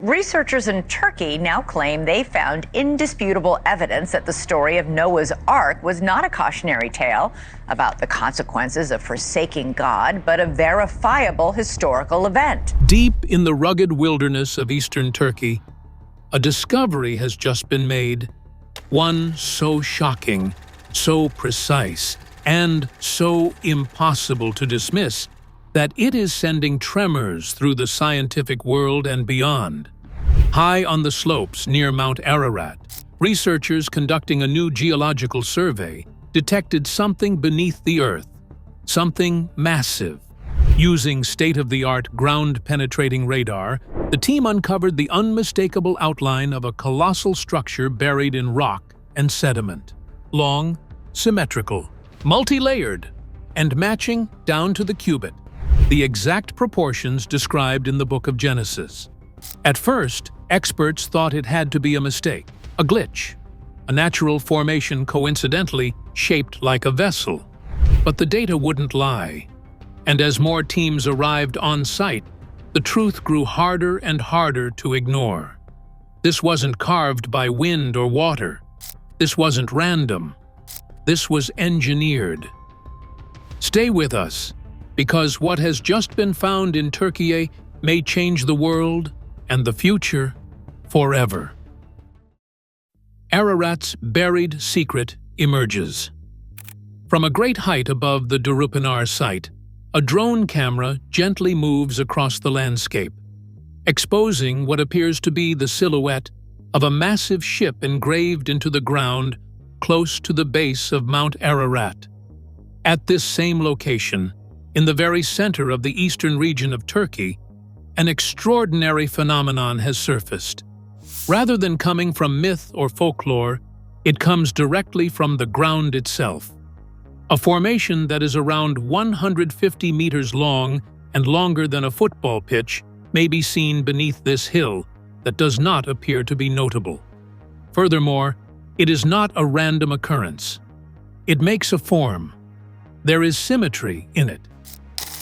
Researchers in Turkey now claim they found indisputable evidence that the story of Noah's Ark was not a cautionary tale about the consequences of forsaking God, but a verifiable historical event. Deep in the rugged wilderness of eastern Turkey, a discovery has just been made. One so shocking, so precise, and so impossible to dismiss that it is sending tremors through the scientific world and beyond. High on the slopes near Mount Ararat, researchers conducting a new geological survey detected something beneath the Earth, something massive. Using state-of-the-art ground-penetrating radar, the team uncovered the unmistakable outline of a colossal structure buried in rock and sediment. Long, symmetrical, multi-layered, and matching down to the cubit, the exact proportions described in the Book of Genesis. At first, experts thought it had to be a mistake, a glitch, a natural formation coincidentally shaped like a vessel. But the data wouldn't lie. And as more teams arrived on site, the truth grew harder and harder to ignore. This wasn't carved by wind or water. This wasn't random. This was engineered. Stay with us, because what has just been found in Turkey may change the world and the future forever. Ararat's buried secret emerges. From a great height above the Durupinar site, a drone camera gently moves across the landscape, exposing what appears to be the silhouette of a massive ship engraved into the ground close to the base of Mount Ararat. At this same location, in the very center of the eastern region of Turkey, an extraordinary phenomenon has surfaced. Rather than coming from myth or folklore, it comes directly from the ground itself. A formation that is around 150 meters long and longer than a football pitch may be seen beneath this hill that does not appear to be notable. Furthermore, it is not a random occurrence. It makes a form. There is symmetry in it.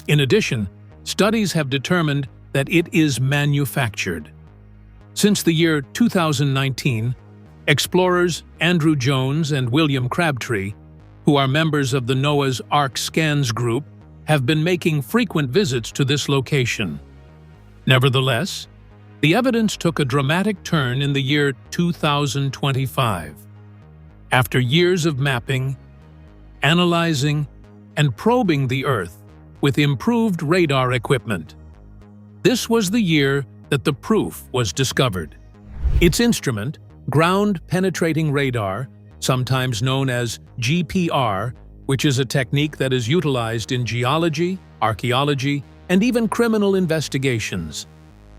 In addition, studies have determined that it is manufactured. Since the year 2019, explorers Andrew Jones and William Crabtree, who are members of the Noah's Ark Scans group, have been making frequent visits to this location. Nevertheless, the evidence took a dramatic turn in the year 2025. After years of mapping, analyzing, and probing the Earth with improved radar equipment, this was the year that the proof was discovered. Its instrument, ground-penetrating radar, sometimes known as GPR, which is a technique that is utilized in geology, archaeology, and even criminal investigations.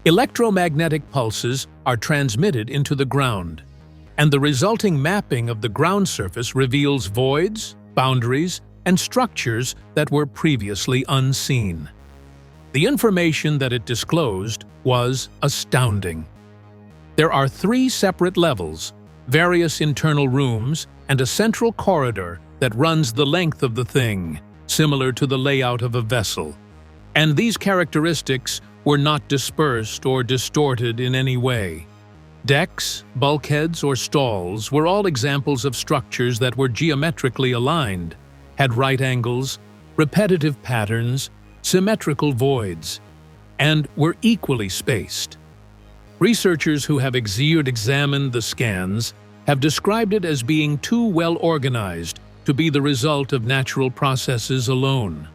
Electromagnetic pulses are transmitted into the ground, and the resulting mapping of the ground surface reveals voids, boundaries, and structures that were previously unseen. The information that it disclosed was astounding. There are 3 separate levels, various internal rooms, and a central corridor that runs the length of the thing, similar to the layout of a vessel. And these characteristics were not dispersed or distorted in any way. Decks, bulkheads, or stalls were all examples of structures that were geometrically aligned, had right angles, repetitive patterns, symmetrical voids, and were equally spaced. Researchers who have examined the scans have described it as being too well organized to be the result of natural processes alone.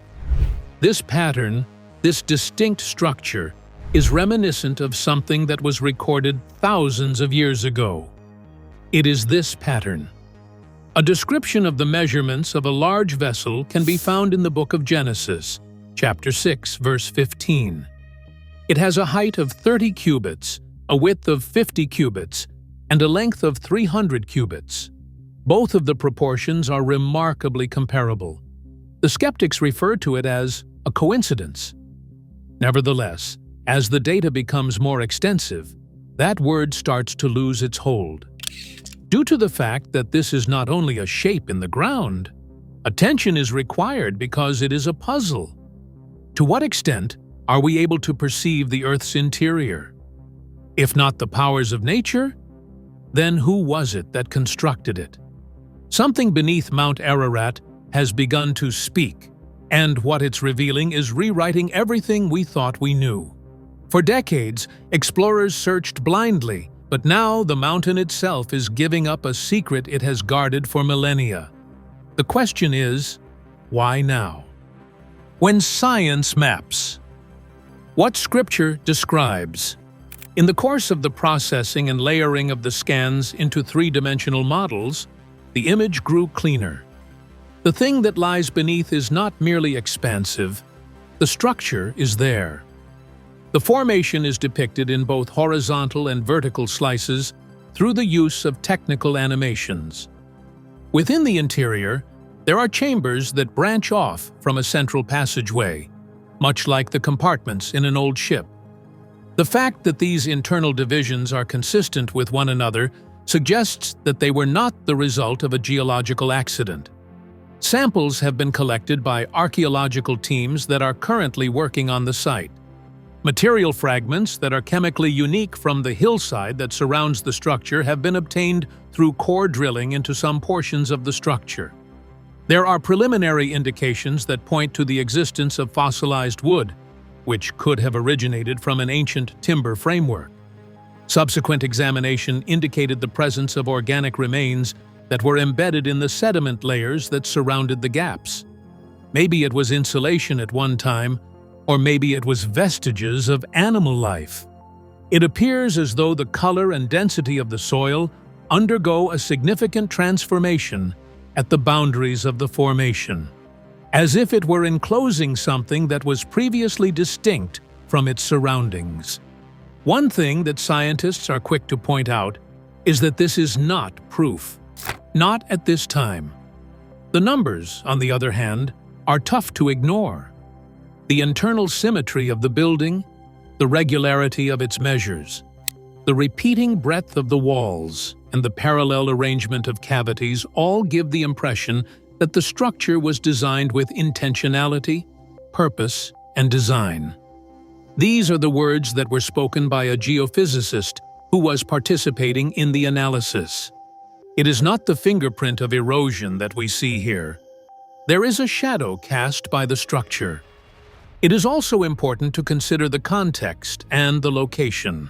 This pattern, this distinct structure, is reminiscent of something that was recorded thousands of years ago. It is this pattern. A description of the measurements of a large vessel can be found in the Book of Genesis, chapter 6, verse 15. It has a height of 30 cubits, a width of 50 cubits, and a length of 300 cubits. Both of the proportions are remarkably comparable. The skeptics refer to it as a coincidence. Nevertheless, as the data becomes more extensive, that word starts to lose its hold. Due to the fact that this is not only a shape in the ground, attention is required because it is a puzzle. To what extent are we able to perceive the Earth's interior? If not the powers of nature, then who was it that constructed it? Something beneath Mount Ararat has begun to speak, and what it's revealing is rewriting everything we thought we knew. For decades, explorers searched blindly, but now the mountain itself is giving up a secret it has guarded for millennia. The question is, why now? When science maps. What Scripture describes. In the course of the processing and layering of the scans into three-dimensional models, the image grew cleaner. The thing that lies beneath is not merely expansive, the structure is there. The formation is depicted in both horizontal and vertical slices through the use of technical animations. Within the interior, there are chambers that branch off from a central passageway, much like the compartments in an old ship. The fact that these internal divisions are consistent with one another suggests that they were not the result of a geological accident. Samples have been collected by archaeological teams that are currently working on the site. Material fragments that are chemically unique from the hillside that surrounds the structure have been obtained through core drilling into some portions of the structure. There are preliminary indications that point to the existence of fossilized wood, which could have originated from an ancient timber framework. Subsequent examination indicated the presence of organic remains that were embedded in the sediment layers that surrounded the gaps. Maybe it was insulation at one time, or maybe it was vestiges of animal life. It appears as though the color and density of the soil undergo a significant transformation at the boundaries of the formation, as if it were enclosing something that was previously distinct from its surroundings. One thing that scientists are quick to point out is that this is not proof. Not at this time. The numbers, on the other hand, are tough to ignore. The internal symmetry of the building, the regularity of its measures, the repeating breadth of the walls, and the parallel arrangement of cavities all give the impression that the structure was designed with intentionality, purpose, and design. These are the words that were spoken by a geophysicist who was participating in the analysis. It is not the fingerprint of erosion that we see here. There is a shadow cast by the structure. It is also important to consider the context and the location.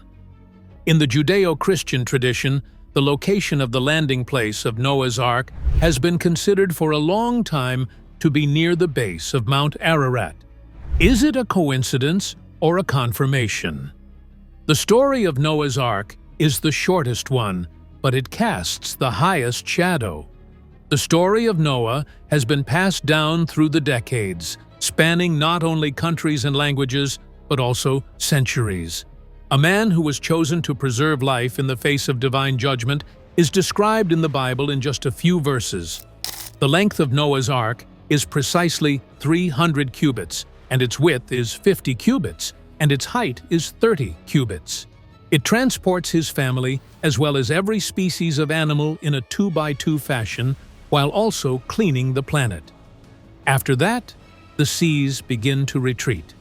In the Judeo-Christian tradition, the location of the landing place of Noah's Ark has been considered for a long time to be near the base of Mount Ararat. Is it a coincidence or a confirmation? The story of Noah's Ark is the shortest one, but it casts the highest shadow. The story of Noah has been passed down through the decades, spanning not only countries and languages, but also centuries. A man who was chosen to preserve life in the face of divine judgment is described in the Bible in just a few verses. The length of Noah's Ark is precisely 300 cubits, and its width is 50 cubits, and its height is 30 cubits. It transports his family, as well as every species of animal, in a 2x2 fashion, while also cleaning the planet. After that, the seas begin to retreat.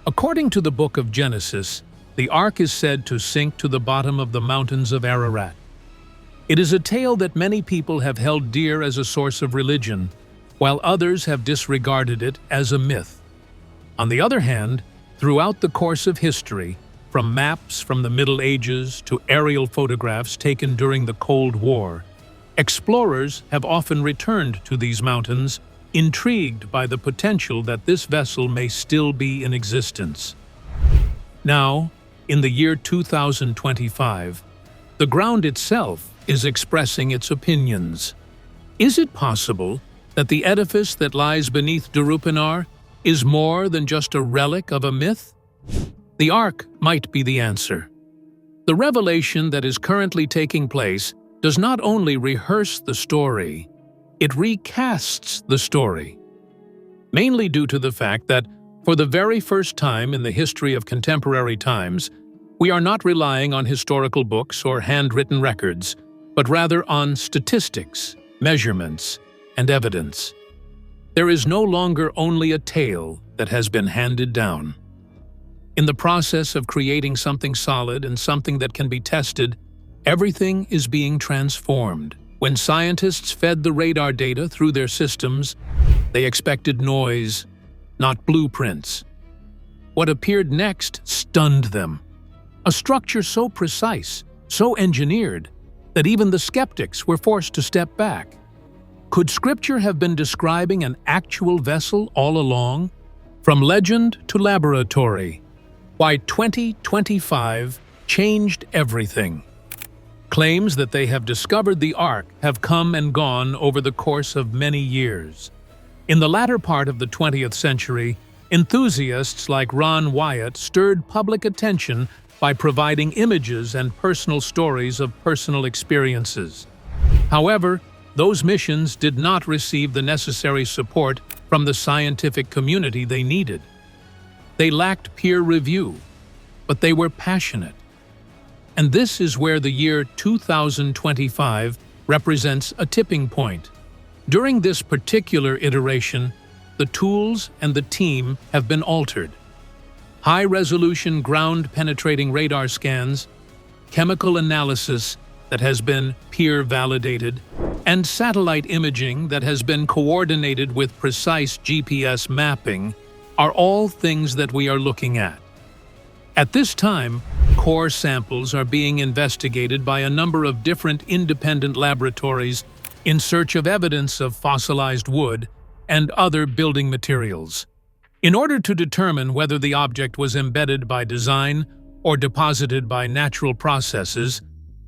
According to the book of Genesis, the ark is said to sink to the bottom of the mountains of Ararat. It is a tale that many people have held dear as a source of religion, while others have disregarded it as a myth. On the other hand, throughout the course of history, from maps from the Middle Ages to aerial photographs taken during the Cold War, explorers have often returned to these mountains, intrigued by the potential that this vessel may still be in existence. Now, in the year 2025, the ground itself is expressing its opinions. Is it possible that the edifice that lies beneath Darupinar is more than just a relic of a myth? The Ark might be the answer. The revelation that is currently taking place does not only rehearse the story, it recasts the story, mainly due to the fact that, for the very first time in the history of contemporary times, we are not relying on historical books or handwritten records, but rather on statistics, measurements, and evidence. There is no longer only a tale that has been handed down. In the process of creating something solid and something that can be tested, everything is being transformed. When scientists fed the radar data through their systems, they expected noise, not blueprints. What appeared next stunned them. A structure so precise, so engineered, that even the skeptics were forced to step back. Could Scripture have been describing an actual vessel all along? From legend to laboratory, why 2025 changed everything. Claims that they have discovered the Ark have come and gone over the course of many years. In the latter part of the 20th century, enthusiasts like Ron Wyatt stirred public attention by providing images and personal stories of personal experiences. However, those missions did not receive the necessary support from the scientific community they needed. They lacked peer review, but they were passionate. And this is where the year 2025 represents a tipping point. During this particular iteration, the tools and the team have been altered. High-resolution ground-penetrating radar scans, chemical analysis that has been peer-validated, and satellite imaging that has been coordinated with precise GPS mapping are all things that we are looking at. At this time, core samples are being investigated by a number of different independent laboratories in search of evidence of fossilized wood and other building materials. In order to determine whether the object was embedded by design or deposited by natural processes,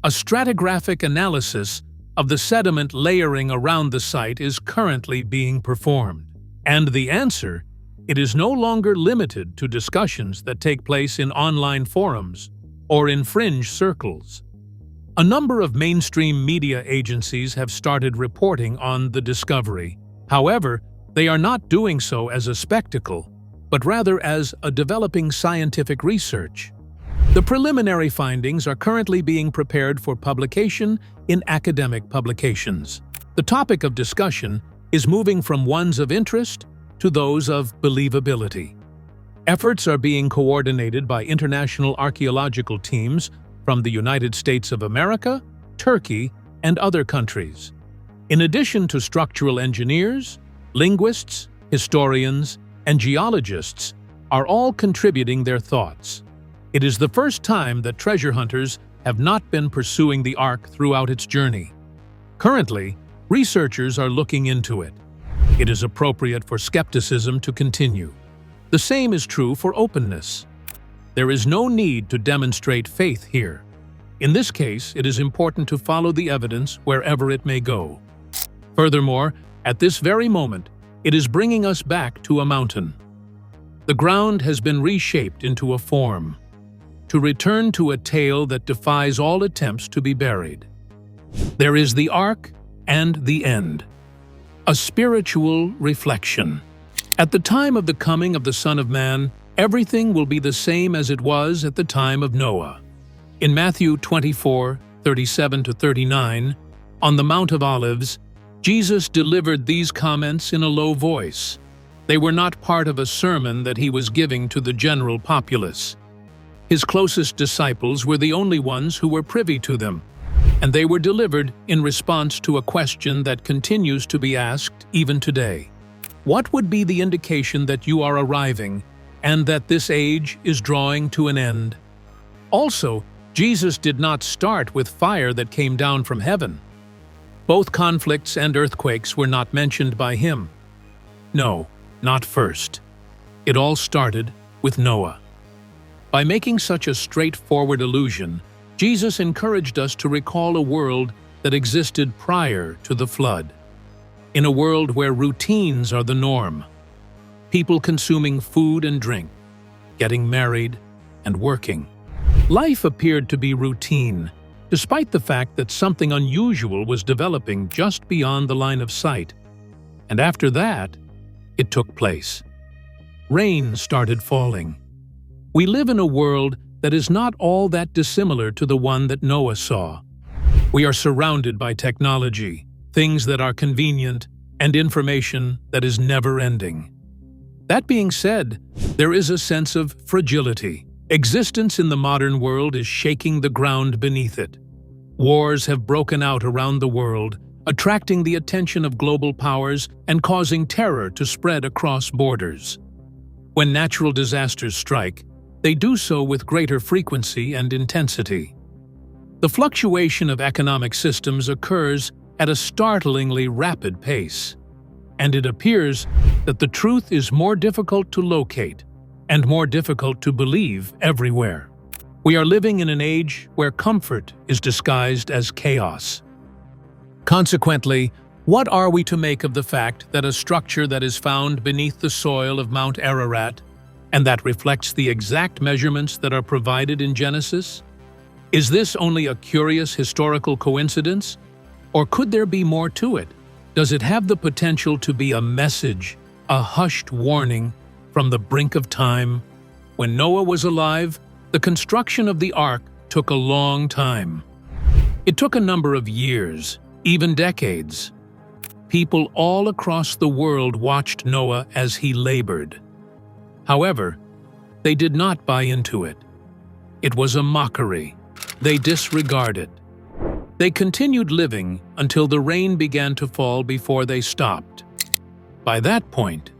a stratigraphic analysis of the sediment layering around the site is currently being performed. And the answer: it is no longer limited to discussions that take place in online forums or in fringe circles. A number of mainstream media agencies have started reporting on the discovery. However, they are not doing so as a spectacle, but rather as a developing scientific research. The preliminary findings are currently being prepared for publication in academic publications. The topic of discussion is moving from ones of interest to those of believability. Efforts are being coordinated by international archaeological teams from the United States of America, Turkey, and other countries. In addition to structural engineers, linguists, historians, and geologists are all contributing their thoughts. It is the first time that treasure hunters have not been pursuing the Ark throughout its journey. Currently, researchers are looking into it. It is appropriate for skepticism to continue. The same is true for openness. There is no need to demonstrate faith here. In this case, it is important to follow the evidence wherever it may go. Furthermore, at this very moment, it is bringing us back to a mountain. The ground has been reshaped into a form, to return to a tale that defies all attempts to be buried. There is the Ark and the end, a spiritual reflection. At the time of the coming of the Son of Man, everything will be the same as it was at the time of Noah. In Matthew 24:37-39, on the Mount of Olives, Jesus delivered these comments in a low voice. They were not part of a sermon that he was giving to the general populace. His closest disciples were the only ones who were privy to them, and they were delivered in response to a question that continues to be asked even today. What would be the indication that you are arriving and that this age is drawing to an end? Also, Jesus did not start with fire that came down from heaven. Both conflicts and earthquakes were not mentioned by him. No, not first. It all started with Noah. By making such a straightforward allusion, Jesus encouraged us to recall a world that existed prior to the flood. In a world where routines are the norm, people consuming food and drink, getting married, and working. Life appeared to be routine, despite the fact that something unusual was developing just beyond the line of sight. And after that, it took place. Rain started falling. We live in a world that is not all that dissimilar to the one that Noah saw. We are surrounded by technology, things that are convenient, and information that is never-ending. That being said, there is a sense of fragility. Existence in the modern world is shaking the ground beneath it. Wars have broken out around the world, attracting the attention of global powers and causing terror to spread across borders. When natural disasters strike, they do so with greater frequency and intensity. The fluctuation of economic systems occurs at a startlingly rapid pace, and it appears that the truth is more difficult to locate and more difficult to believe everywhere. We are living in an age where comfort is disguised as chaos. Consequently, what are we to make of the fact that a structure that is found beneath the soil of Mount Ararat and that reflects the exact measurements that are provided in Genesis? Is this only a curious historical coincidence? Or could there be more to it? Does it have the potential to be a message, a hushed warning from the brink of time? When Noah was alive, the construction of the ark took a long time. It took a number of years, even decades. People all across the world watched Noah as he labored. However, they did not buy into it. It was a mockery. They disregarded. They continued living until the rain began to fall before they stopped. By that point,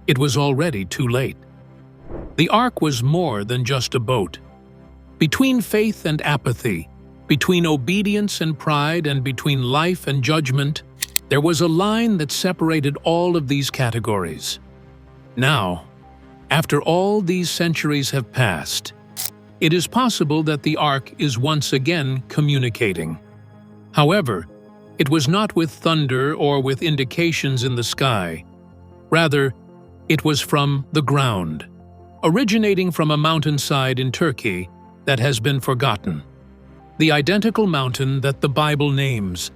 it was already too late. The ark was more than just a boat. Between faith and apathy, between obedience and pride, and between life and judgment, there was a line that separated all of these categories. Now, after all these centuries have passed, it is possible that the ark is once again communicating. However, it was not with thunder or with indications in the sky. Rather, it was from the ground, originating from a mountainside in Turkey that has been forgotten. The identical mountain that the Bible names.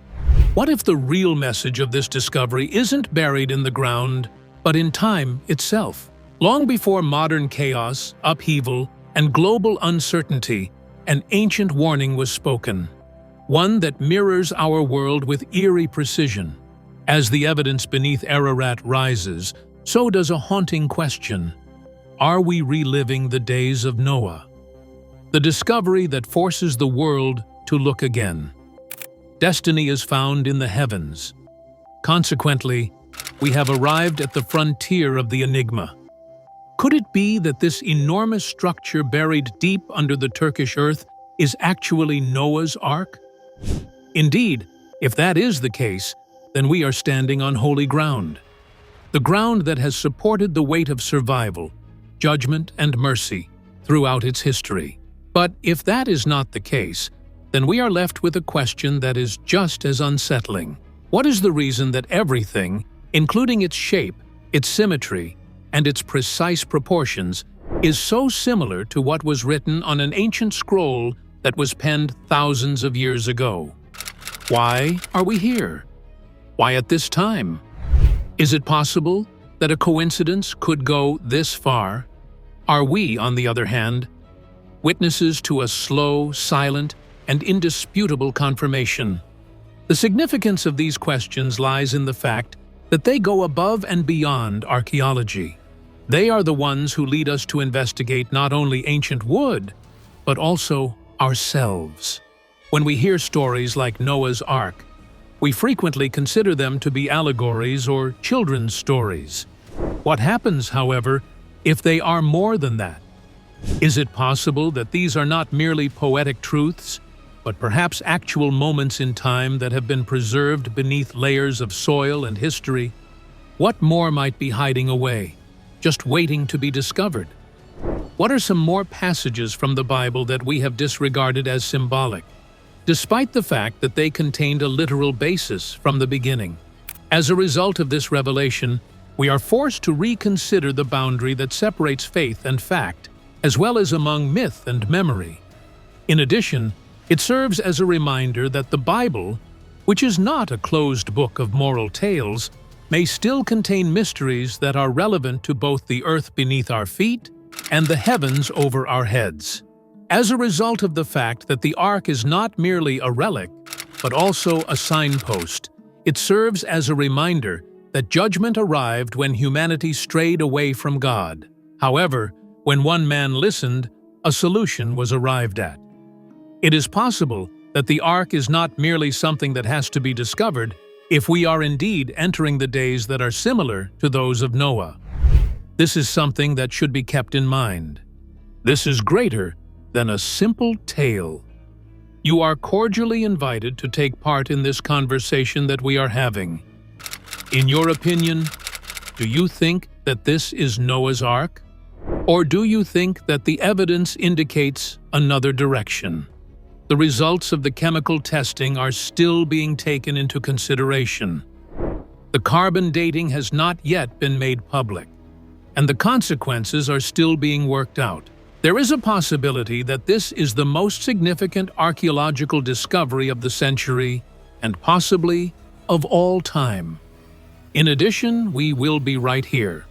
What if the real message of this discovery isn't buried in the ground, but in time itself? Long before modern chaos, upheaval, and global uncertainty, an ancient warning was spoken, one that mirrors our world with eerie precision. As the evidence beneath Ararat rises, so does a haunting question. Are we reliving the days of Noah? The discovery that forces the world to look again. Destiny is found in the heavens. Consequently, we have arrived at the frontier of the enigma. Could it be that this enormous structure buried deep under the Turkish earth is actually Noah's Ark? Indeed, if that is the case, then we are standing on holy ground. The ground that has supported the weight of survival, judgment, and mercy throughout its history. But if that is not the case, then we are left with a question that is just as unsettling. What is the reason that everything, including its shape, its symmetry, and its precise proportions, is so similar to what was written on an ancient scroll that was penned thousands of years ago? Why are we here? Why at this time? Is it possible that a coincidence could go this far? Are we, on the other hand, witnesses to a slow, silent, and indisputable confirmation? The significance of these questions lies in the fact that they go above and beyond archaeology. They are the ones who lead us to investigate not only ancient wood, but also ourselves. When we hear stories like Noah's Ark, we frequently consider them to be allegories or children's stories. What happens, however, if they are more than that? Is it possible that these are not merely poetic truths, but perhaps actual moments in time that have been preserved beneath layers of soil and history? What more might be hiding away, just waiting to be discovered? What are some more passages from the Bible that we have disregarded as symbolic, despite the fact that they contained a literal basis from the beginning? As a result of this revelation, we are forced to reconsider the boundary that separates faith and fact, as well as among myth and memory. In addition, it serves as a reminder that the Bible, which is not a closed book of moral tales, may still contain mysteries that are relevant to both the earth beneath our feet and the heavens over our heads. As a result of the fact that the Ark is not merely a relic, but also a signpost, it serves as a reminder that judgment arrived when humanity strayed away from God. However, when one man listened, a solution was arrived at. It is possible that the ark is not merely something that has to be discovered if we are indeed entering the days that are similar to those of Noah. This is something that should be kept in mind. This is greater than a simple tale. You are cordially invited to take part in this conversation that we are having. In your opinion, do you think that this is Noah's Ark? Or do you think that the evidence indicates another direction? The results of the chemical testing are still being taken into consideration. The carbon dating has not yet been made public, and the consequences are still being worked out. There is a possibility that this is the most significant archaeological discovery of the century and possibly of all time. In addition, we will be right here,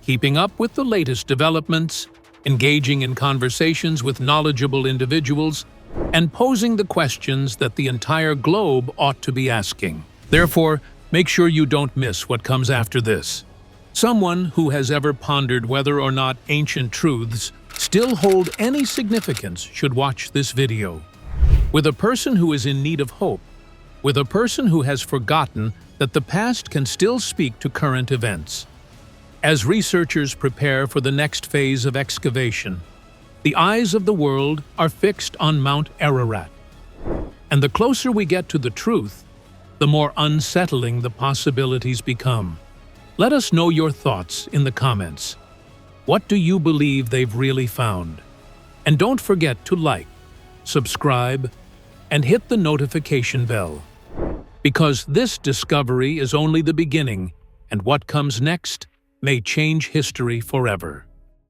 keeping up with the latest developments, engaging in conversations with knowledgeable individuals, and posing the questions that the entire globe ought to be asking. Therefore, make sure you don't miss what comes after this. Someone who has ever pondered whether or not ancient truths still hold any significance should watch this video. With a person who is in need of hope, with a person who has forgotten that the past can still speak to current events. As researchers prepare for the next phase of excavation, the eyes of the world are fixed on Mount Ararat. And the closer we get to the truth, the more unsettling the possibilities become. Let us know your thoughts in the comments. What do you believe they've really found? And don't forget to like, subscribe, and hit the notification bell. Because this discovery is only the beginning, and what comes next may change history forever.